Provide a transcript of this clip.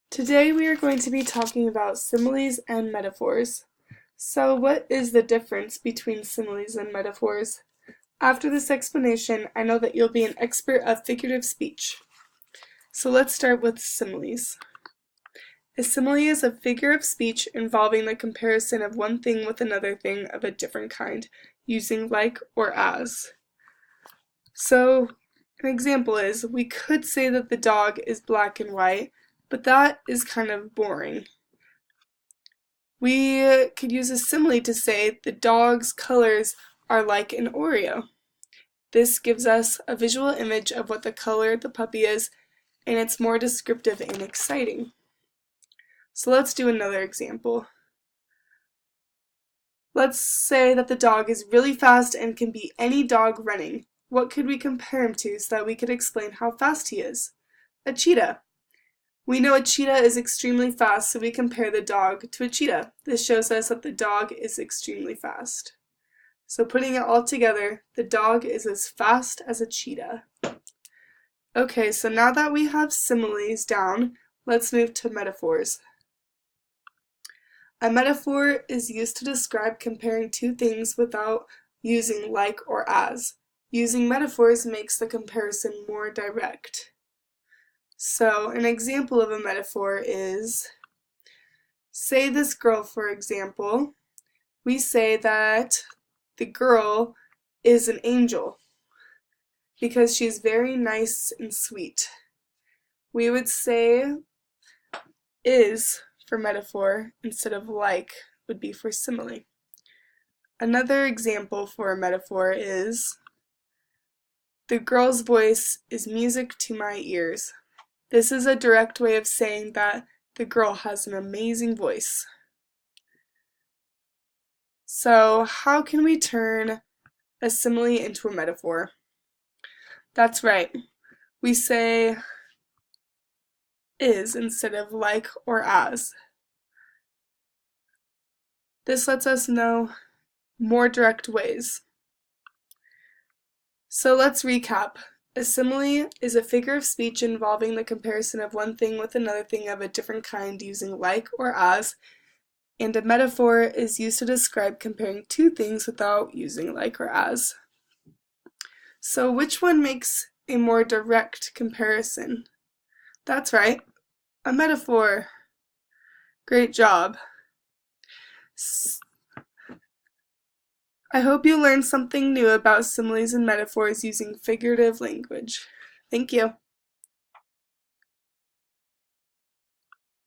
Today we are going to be talking about similes and metaphors. So what is the difference between similes and metaphors? After this explanation, I know that you'll be an expert of figurative speech. So let's start with similes. A simile is a figure of speech involving the comparison of one thing with another thing of a different kind, using like or as. So an example is, we could say that the dog is black and white, but that is kind of boring. We could use a simile to say the dog's colors are like an Oreo. This gives us a visual image of what the color of the puppy is, and it's more descriptive and exciting. So let's do another example. Let's say that the dog is really fast and can beat any dog running. What could we compare him to so that we could explain how fast he is? A cheetah. We know a cheetah is extremely fast, so we compare the dog to a cheetah. This shows us that the dog is extremely fast. So putting it all together, the dog is as fast as a cheetah. Okay, so now that we have similes down, let's move to metaphors. A metaphor is used to describe comparing two things without using like or as. Using metaphors makes the comparison more direct. So an example of a metaphor is, say this girl, for example. We say that the girl is an angel because she's very nice and sweet. We would say is for metaphor instead of like would be for simile. Another example for a metaphor is, the girl's voice is music to my ears. This is a direct way of saying that the girl has an amazing voice. So how can we turn a simile into a metaphor? That's right. We say is instead of like or as. This lets us know more direct ways. So let's recap. A simile is a figure of speech involving the comparison of one thing with another thing of a different kind using like or as, and a metaphor is used to describe comparing two things without using like or as. So which one makes a more direct comparison? That's right, a metaphor. Great job. I hope you learned something new about similes and metaphors using figurative language. Thank you.